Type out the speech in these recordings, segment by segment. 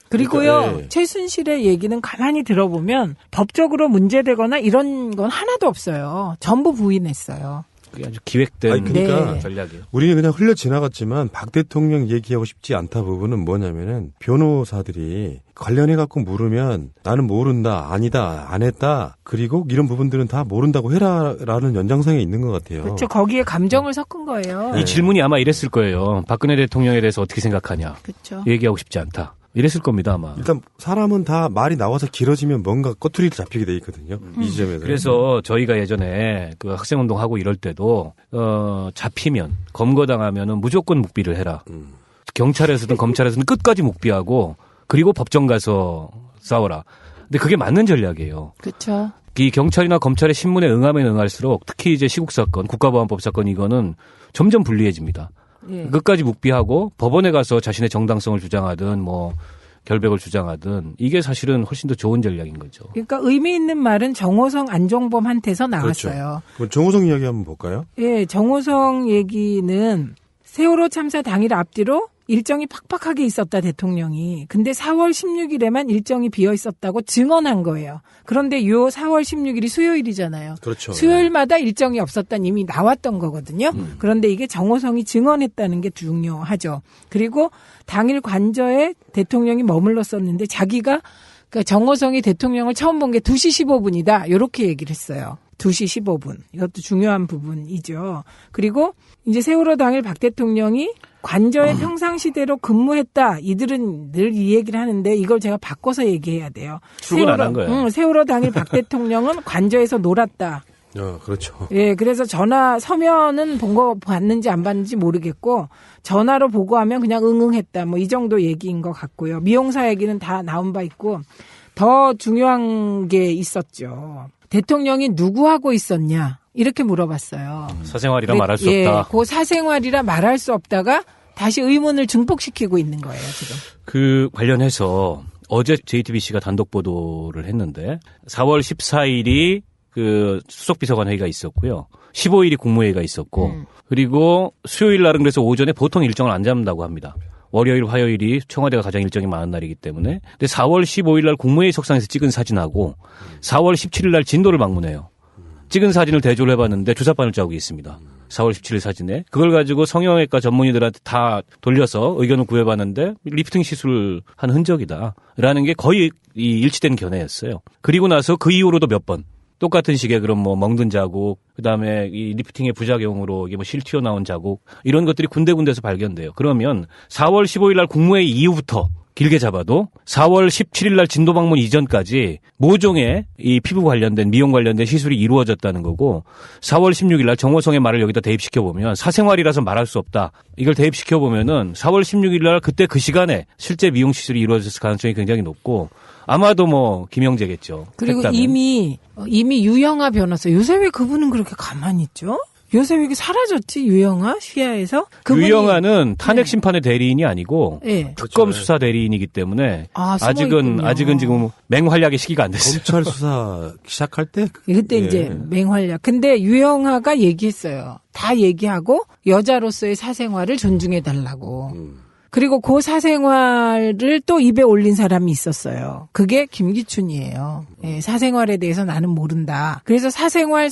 그리고요, 그러니까, 최순실의 얘기는 가만히 들어보면 법적으로 문제되거나 이런 건 하나도 없어요. 전부 부인했어요. 그게 아주 기획된 아니, 그러니까 네. 전략이에요. 우리는 그냥 흘려 지나갔지만 박 대통령 얘기하고 싶지 않다 부분은 뭐냐면은 변호사들이 관련해 갖고 물으면 나는 모른다, 아니다, 안 했다. 그리고 이런 부분들은 다 모른다고 해라라는 연장선에 있는 것 같아요. 그렇죠. 거기에 감정을 섞은 거예요. 이 질문이 아마 이랬을 거예요. 박근혜 대통령에 대해서 어떻게 생각하냐. 그렇죠. 얘기하고 싶지 않다. 이랬을 겁니다, 아마. 일단 사람은 다 말이 나와서 길어지면 뭔가 꼬투리를 잡히게 돼 있거든요. 이 지점에서. 그래서 저희가 예전에 그 학생운동 하고 이럴 때도 잡히면 검거당하면은 무조건 묵비를 해라. 경찰에서든 검찰에서든 끝까지 묵비하고 그리고 법정 가서 싸워라. 근데 그게 맞는 전략이에요. 그렇죠. 이 경찰이나 검찰의 신문에 응하면 응할수록 특히 이제 시국 사건, 국가보안법 사건 이거는 점점 불리해집니다. 예. 끝까지 묵비하고 법원에 가서 자신의 정당성을 주장하든 뭐 결백을 주장하든 이게 사실은 훨씬 더 좋은 전략인 거죠. 그러니까 의미 있는 말은 정호성, 안종범한테서 그렇죠. 나왔어요. 그럼 정호성 이야기 한번 볼까요? 예, 정호성 얘기는 세월호 참사 당일 앞뒤로 일정이 팍팍하게 있었다, 대통령이. 근데 4월 16일에만 일정이 비어 있었다고 증언한 거예요. 그런데 요 4월 16일이 수요일이잖아요. 그렇죠. 수요일마다 일정이 없었다는 이미 나왔던 거거든요. 그런데 이게 정호성이 증언했다는 게 중요하죠. 그리고 당일 관저에 대통령이 머물렀었는데 자기가 그러니까 정호성이 대통령을 처음 본 게 2시 15분이다. 이렇게 얘기를 했어요. 2시 15분. 이것도 중요한 부분이죠. 그리고 이제 세월호 당일 박 대통령이 관저에 평상시대로 근무했다. 이들은 늘 이 얘기를 하는데 이걸 제가 바꿔서 얘기해야 돼요. 출근 안 한 거예요. 세월호 당일 박 대통령은 관저에서 놀았다. 그렇죠. 예, 그래서 전화 서면은 본 거 봤는지 안 봤는지 모르겠고 전화로 보고하면 그냥 응응했다. 뭐 이 정도 얘기인 것 같고요. 미용사 얘기는 다 나온 바 있고 더 중요한 게 있었죠. 대통령이 누구하고 있었냐 이렇게 물어봤어요. 사생활이라 말할 수 예, 없다. 그 사생활이라 말할 수 없다가 다시 의문을 증폭시키고 있는 거예요, 지금. 그 관련해서 어제 JTBC가 단독 보도를 했는데 4월 14일이 그 수석비서관 회의가 있었고요. 15일이 국무회의가 있었고 그리고 수요일 날은 그래서 오전에 보통 일정을 안 잡는다고 합니다. 월요일, 화요일이 청와대가 가장 일정이 많은 날이기 때문에. 근데 4월 15일 날 국무회의 석상에서 찍은 사진하고 4월 17일 날 진도를 방문해요. 찍은 사진을 대조를 해봤는데 주사바늘 자국이 있습니다. 4월 17일 사진에. 그걸 가지고 성형외과 전문의들한테 다 돌려서 의견을 구해봤는데 리프팅 시술을 한 흔적이다. 라는 게 거의 이 일치된 견해였어요. 그리고 나서 그 이후로도 몇 번. 똑같은 식의 그런 뭐 멍든 자국, 그 다음에 이 리프팅의 부작용으로 이게 뭐 실 튀어나온 자국, 이런 것들이 군데군데서 발견돼요. 그러면 4월 15일 날 국무회의 이후부터 길게 잡아도 4월 17일 날 진도 방문 이전까지 모종의 이 피부 관련된 미용 관련된 시술이 이루어졌다는 거고 4월 16일 날 정호성의 말을 여기다 대입시켜 보면 사생활이라서 말할 수 없다. 이걸 대입시켜 보면은 4월 16일 날 그때 그 시간에 실제 미용 시술이 이루어졌을 가능성이 굉장히 높고 아마도 뭐 김영재겠죠. 그리고 했다면. 이미 유영아 변호사. 요새 왜 그분은 그렇게 가만히 있죠? 요새 왜 이렇게 사라졌지? 유영아 시야에서? 유영아는 탄핵 심판의 대리인이 아니고 네. 특검 수사 대리인이기 때문에 숨어있군요. 아직은 지금 맹활약의 시기가 안 됐어요. 검찰 수사 시작할 때 그때 예. 이제 맹활약. 근데 유영아가 얘기했어요. 다 얘기하고 여자로서의 사생활을 존중해 달라고. 그리고 그 사생활을 또 입에 올린 사람이 있었어요. 그게 김기춘이에요. 예, 사생활에 대해서 나는 모른다. 그래서 사생활.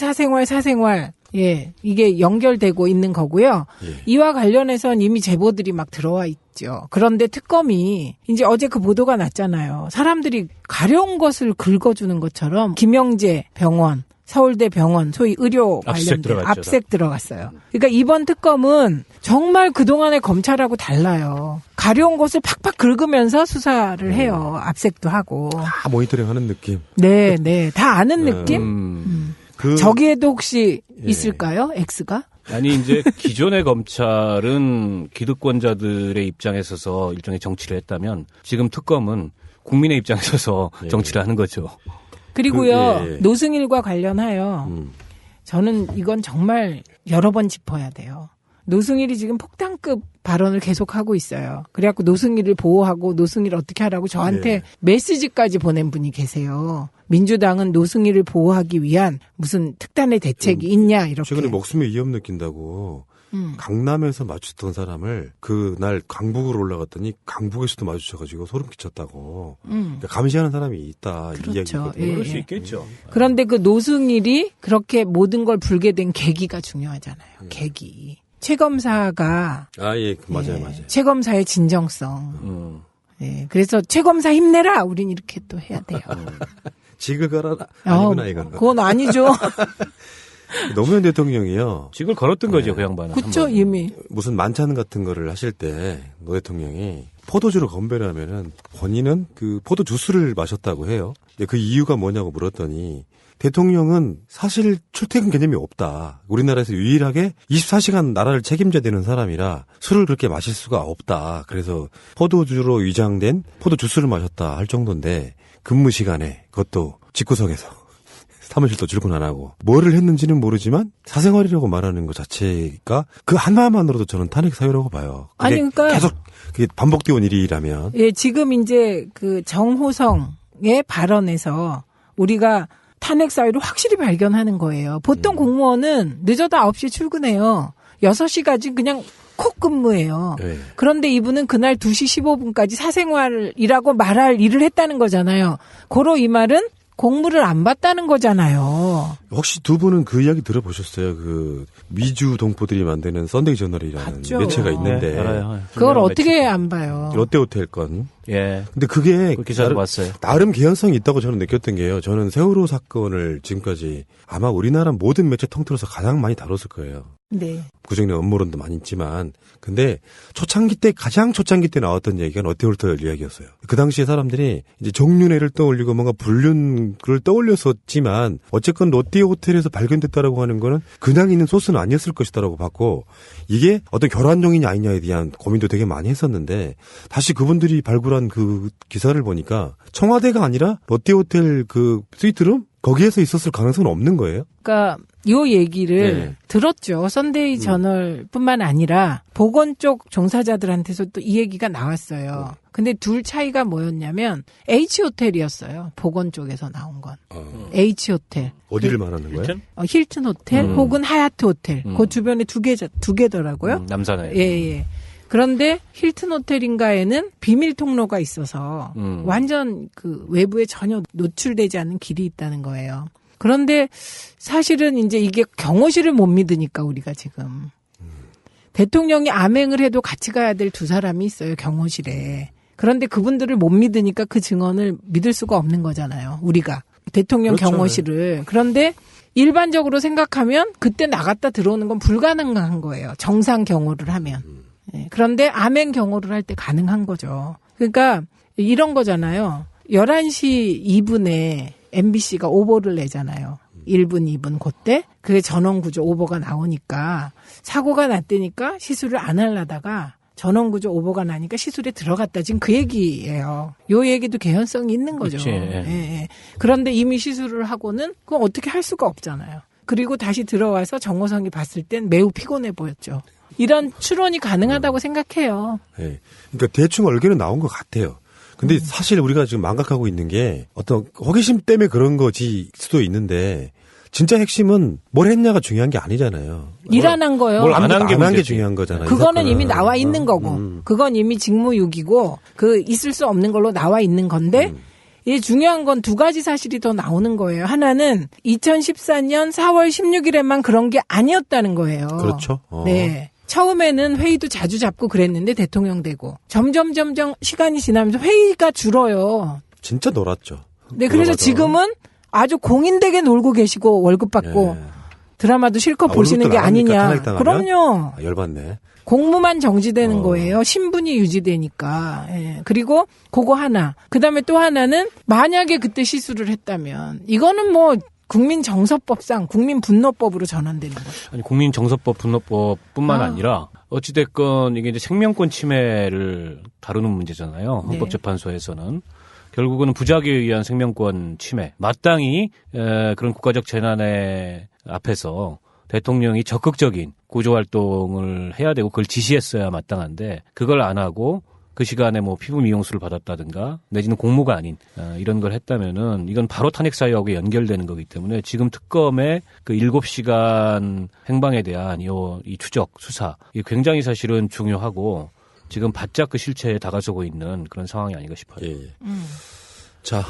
예, 이게 연결되고 있는 거고요. 예. 이와 관련해서는 이미 제보들이 막 들어와 있죠. 그런데 특검이 이제 어제 그 보도가 났잖아요. 사람들이 가려운 것을 긁어주는 것처럼 김영재 병원, 서울대 병원, 소위 의료 관련된 압색 들어갔어요. 그러니까 이번 특검은 정말 그동안의 검찰하고 달라요. 가려운 것을 팍팍 긁으면서 수사를 해요. 압색도 하고. 다 모니터링 하는 느낌. 네. 다 아는 느낌? 저기에도 혹시 예. 있을까요? X가? 아니 이제 기존의 검찰은 기득권자들의 입장에 서서 일종의 정치를 했다면 지금 특검은 국민의 입장에 서서 예. 정치를 하는 거죠. 그리고요. 예. 노승일과 관련하여 저는 이건 정말 여러 번 짚어야 돼요. 노승일이 지금 폭탄급 발언을 계속하고 있어요. 그래갖고 노승일을 보호하고 노승일 어떻게 하라고 저한테 네. 메시지까지 보낸 분이 계세요. 민주당은 노승일을 보호하기 위한 무슨 특단의 대책이 있냐 이렇게. 최근에 목숨에 위협 느낀다고 강남에서 마주쳤던 사람을 그날 강북으로 올라갔더니 강북에서도 마주쳐가지고 소름 끼쳤다고. 그러니까 감시하는 사람이 있다. 그렇죠. 이 이야기거든요. 예, 그럴 수 예. 있겠죠. 그런데 그 노승일이 그렇게 모든 걸 불게 된 계기가 중요하잖아요. 계기. 최 검사가 예, 맞아요, 예, 맞아요. 최 검사의 진정성. 예, 그래서 최 검사 힘내라. 우린 이렇게 또 해야 돼요. 직을 걸어라. 아니구나, 이건. 그건 아니죠. 노무현 대통령이요. 직을 걸었던 거죠, 그 양반은. 그쵸, 이미. 무슨 만찬 같은 거를 하실 때 노 대통령이 포도주로 건배를 하면은 본인은 그 포도 주스를 마셨다고 해요. 근데 그 이유가 뭐냐고 물었더니 대통령은 사실 출퇴근 개념이 없다. 우리나라에서 유일하게 24시간 나라를 책임져야 되는 사람이라 술을 그렇게 마실 수가 없다. 그래서 포도주로 위장된 포도 주스를 마셨다 할 정도인데 근무 시간에 그것도 집구석에서 사무실도 출근 안 하고 뭐를 했는지는 모르지만 사생활이라고 말하는 것 자체가 그 하나만으로도 저는 탄핵 사유라고 봐요. 그게 아니, 그러니까 계속 그게 반복되어 온 일이라면 예, 지금 이제 그 정호성의 발언에서 우리가 탄핵 사유를 확실히 발견하는 거예요. 보통 공무원은 늦어도 9시에 출근해요. 6시까지 그냥 콕 근무해요. 네. 그런데 이분은 그날 2시 15분까지 사생활이라고 말할 일을 했다는 거잖아요. 고로 이 말은 공무를 안 받다는 거잖아요. 혹시 두 분은 그 이야기 들어보셨어요? 그 미주 동포들이 만드는 썬데이 저널이라는 봤죠. 매체가 있는데 네, 알아요. 그걸 어떻게 안 봐요? 롯데호텔 건. 예. 근데 그게 그 기사도 봤어요. 나름 개연성이 있다고 저는 느꼈던 게요. 저는 세월호 사건을 지금까지 아마 우리나라 모든 매체 통틀어서 가장 많이 다뤘을 거예요. 네. 그중에 음모론도 많이 있지만 근데 가장 초창기 때 나왔던 얘기가 롯데호텔 이야기였어요. 그 당시에 사람들이 이제 정윤회를 떠올리고 뭔가 불륜을 떠올렸었지만 어쨌건 롯데호텔에서 발견됐다라고 하는 거는 그냥 있는 소스는 아니었을 것이다라고 봤고 이게 어떤 결혼종이냐 아니냐에 대한 고민도 되게 많이 했었는데 다시 그분들이 발굴한 그 기사를 보니까 청와대가 아니라 롯데호텔 그 스위트룸 거기에서 있었을 가능성은 없는 거예요. 그러니까 요 얘기를 네. 들었죠. 썬데이 저널뿐만 아니라 보건 쪽 종사자들한테서 또 이 얘기가 나왔어요. 근데 둘 차이가 뭐였냐면 H호텔이었어요. 보건 쪽에서 나온 건. H호텔. 어디를 말하는 거예요? 힐튼? 힐튼 호텔 혹은 하얏트 호텔. 그 주변에 두 개더라고요. 남산에. 예. 그런데 힐튼 호텔인가에는 비밀 통로가 있어서 완전 그 외부에 전혀 노출되지 않는 길이 있다는 거예요. 그런데 사실은 이제 이게 경호실을 못 믿으니까 우리가 지금 대통령이 암행을 해도 같이 가야 될 두 사람이 있어요, 경호실에. 그런데 그분들을 못 믿으니까 그 증언을 믿을 수가 없는 거잖아요, 우리가. 대통령 그렇죠. 경호실을. 그런데 일반적으로 생각하면 그때 나갔다 들어오는 건 불가능한 거예요. 정상 경호를 하면. 예, 그런데 암행 경호를 할 때 가능한 거죠. 그러니까 이런 거잖아요. 11시 2분에 MBC가 오보를 내잖아요. 1분, 2분 그때 그게 전원구조 오보가 나오니까 사고가 났다니까 시술을 안 하려다가 전원구조 오보가 나니까 시술에 들어갔다. 지금 그 얘기예요. 요 얘기도 개연성이 있는 거죠. 그치. 예. 그런데 이미 시술을 하고는 그건 어떻게 할 수가 없잖아요. 그리고 다시 들어와서 정호성이 봤을 땐 매우 피곤해 보였죠. 이런 추론이 가능하다고 생각해요. 네. 그러니까 대충 얼개는 나온 것 같아요. 근데 사실 우리가 지금 망각하고 있는 게 어떤 호기심 때문에 그런 거지 수도 있는데 진짜 핵심은 뭘 했냐가 중요한 게 아니잖아요. 일 안 한 거요. 뭘 안 한 게 게 문제지. 중요한 거잖아요. 그거는 이 이미 사건은. 나와 있는 거고, 그건 이미 직무유기고, 그 있을 수 없는 걸로 나와 있는 건데, 이 중요한 건 두 가지 사실이 더 나오는 거예요. 하나는 2014년 4월 16일에만 그런 게 아니었다는 거예요. 그렇죠. 네. 처음에는 회의도 자주 잡고 그랬는데 대통령 되고 점점 시간이 지나면서 회의가 줄어요. 진짜 놀았죠. 네, 그래서 맞아. 지금은 아주 공인되게 놀고 계시고 월급 받고 예. 드라마도 실컷 보시는 게 월급도 나갑니까, 아니냐. 탄핵당하면? 그럼요. 아, 열받네. 공무만 정지되는 거예요. 신분이 유지되니까. 예. 그리고 그거 하나. 그다음에 또 하나는 만약에 그때 시술을 했다면 이거는 뭐 국민정서법상 국민분노법으로 전환되는 거죠. 아니, 국민정서법, 분노법뿐만 아니라 어찌됐건 이게 이제 생명권 침해를 다루는 문제잖아요. 네. 헌법재판소에서는. 결국은 부작위에 의한 생명권 침해. 마땅히 그런 국가적 재난의 앞에서 대통령이 적극적인 구조활동을 해야 되고 그걸 지시했어야 마땅한데 그걸 안 하고 그 시간에 뭐 피부 미용술을 받았다든가 내지는 공무가 아닌 이런 걸 했다면은 이건 바로 탄핵 사유하고 연결되는 거기 때문에 지금 특검의 그 7시간 행방에 대한 이 추적 수사 이게 굉장히 사실은 중요하고 지금 바짝 그 실체에 다가서고 있는 그런 상황이 아닌가 싶어요. 예. 자,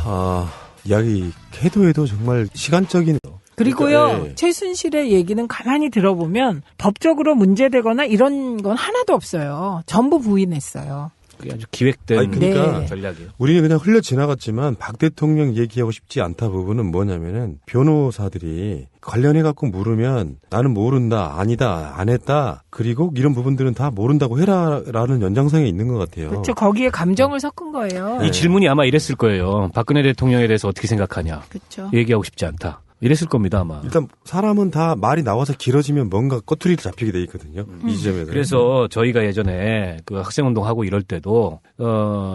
이야기 해도 정말 시간적인. 그리고요, 그러니까, 예. 최순실의 얘기는 가만히 들어보면 법적으로 문제되거나 이런 건 하나도 없어요. 전부 부인했어요. 그게 아주 기획된 아니, 그러니까 네. 전략이에요. 우리는 그냥 흘려 지나갔지만 박 대통령 얘기하고 싶지 않다 부분은 뭐냐면은 변호사들이 관련해갖고 물으면 나는 모른다, 아니다, 안 했다, 그리고 이런 부분들은 다 모른다고 해라라는 연장선에 있는 것 같아요. 그렇죠. 거기에 감정을 섞은 거예요. 이 질문이 아마 이랬을 거예요. 박근혜 대통령에 대해서 어떻게 생각하냐. 그렇죠. 얘기하고 싶지 않다. 이랬을 겁니다, 아마. 일단 사람은 다 말이 나와서 길어지면 뭔가 꼬투리를 잡히게 돼 있거든요. 이 지점에서. 그래서 저희가 예전에 그 학생운동하고 이럴 때도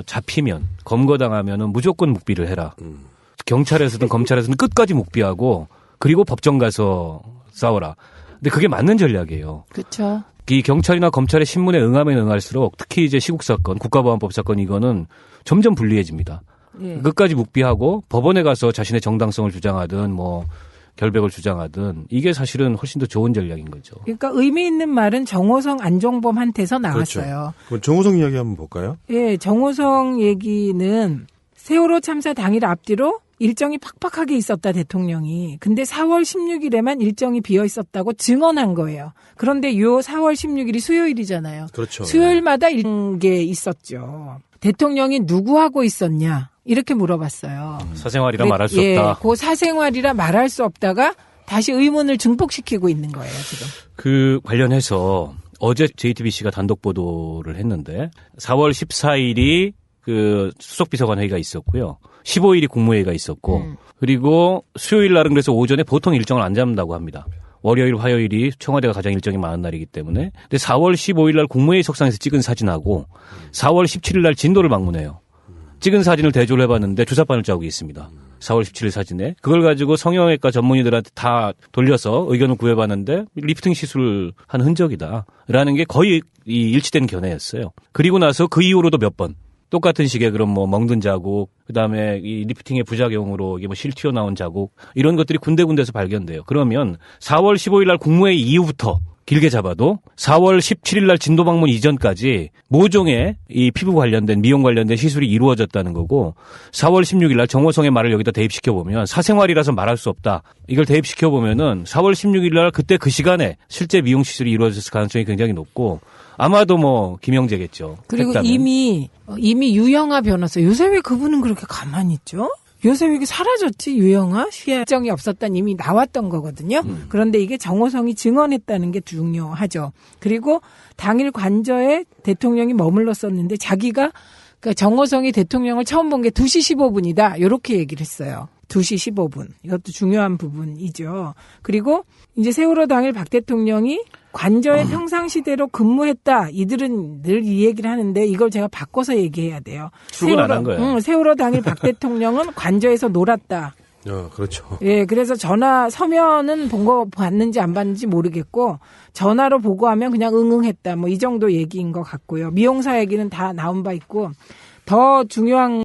잡히면 검거당하면은 무조건 묵비를 해라. 경찰에서든 검찰에서든 끝까지 묵비하고 그리고 법정 가서 싸워라. 근데 그게 맞는 전략이에요. 그렇죠. 이 경찰이나 검찰의 신문에 응하면 응할수록 특히 이제 시국 사건, 국가보안법 사건 이거는 점점 불리해집니다. 예. 끝까지 묵비하고 법원에 가서 자신의 정당성을 주장하든 뭐 결백을 주장하든 이게 사실은 훨씬 더 좋은 전략인 거죠. 그러니까 의미 있는 말은 정호성, 안종범한테서 나왔어요. 그렇죠. 그럼 정호성 이야기 한번 볼까요? 예, 정호성 얘기는 세월호 참사 당일 앞뒤로 일정이 팍팍하게 있었다, 대통령이. 근데 4월 16일에만 일정이 비어 있었다고 증언한 거예요. 그런데 요 4월 16일이 수요일이잖아요. 그렇죠. 수요일마다 이런 게 있었죠. 대통령이 누구하고 있었냐? 이렇게 물어봤어요. 사생활이라 말할 수 예, 없다. 그 사생활이라 말할 수 없다가 다시 의문을 증폭시키고 있는 거예요, 지금. 그 관련해서 어제 JTBC가 단독 보도를 했는데 4월 14일이 그 수석비서관 회의가 있었고요. 15일이 국무회의가 있었고 그리고 수요일 날은 그래서 오전에 보통 일정을 안 잡는다고 합니다. 월요일, 화요일이 청와대가 가장 일정이 많은 날이기 때문에. 근데 4월 15일 날 국무회의 석상에서 찍은 사진하고 4월 17일 날 진도를 방문해요. 찍은 사진을 대조를 해봤는데 주사바늘 자국이 있습니다. 4월 17일 사진에. 그걸 가지고 성형외과 전문의들한테 다 돌려서 의견을 구해봤는데 리프팅 시술을 한 흔적이다. 라는 게 거의 이 일치된 견해였어요. 그리고 나서 그 이후로도 몇 번. 똑같은 식의 그런 뭐 멍든 자국, 그 다음에 이 리프팅의 부작용으로 이게 뭐 실 튀어나온 자국, 이런 것들이 군데군데서 발견돼요. 그러면 4월 15일 날 국무회의 이후부터 길게 잡아도 4월 17일 날 진도 방문 이전까지 모종의 이 피부 관련된 미용 관련된 시술이 이루어졌다는 거고 4월 16일 날 정호성의 말을 여기다 대입시켜 보면 사생활이라서 말할 수 없다. 이걸 대입시켜 보면은 4월 16일 날 그때 그 시간에 실제 미용 시술이 이루어졌을 가능성이 굉장히 높고 아마도 뭐 김영재겠죠. 그리고 했다면. 이미 유영아 변호사. 요새 왜 그분은 그렇게 가만히 있죠? 요새 왜 이게 사라졌지, 유영아? 시행정이 없었다는 이미 나왔던 거거든요. 그런데 이게 정호성이 증언했다는 게 중요하죠. 그리고 당일 관저에 대통령이 머물렀었는데 자기가 그러니까 정호성이 대통령을 처음 본 게 2시 15분이다. 이렇게 얘기를 했어요. 2시 15분. 이것도 중요한 부분이죠. 그리고 이제 세월호 당일 박 대통령이 관저에 평상시대로 근무했다. 이들은 늘 이 얘기를 하는데 이걸 제가 바꿔서 얘기해야 돼요. 출근 안 한 거예요. 세월호 당일 박 대통령은 관저에서 놀았다. 그렇죠. 예, 그래서 전화 서면은 본 거 봤는지 안 봤는지 모르겠고 전화로 보고하면 그냥 응응했다. 뭐 이 정도 얘기인 것 같고요. 미용사 얘기는 다 나온 바 있고 더 중요한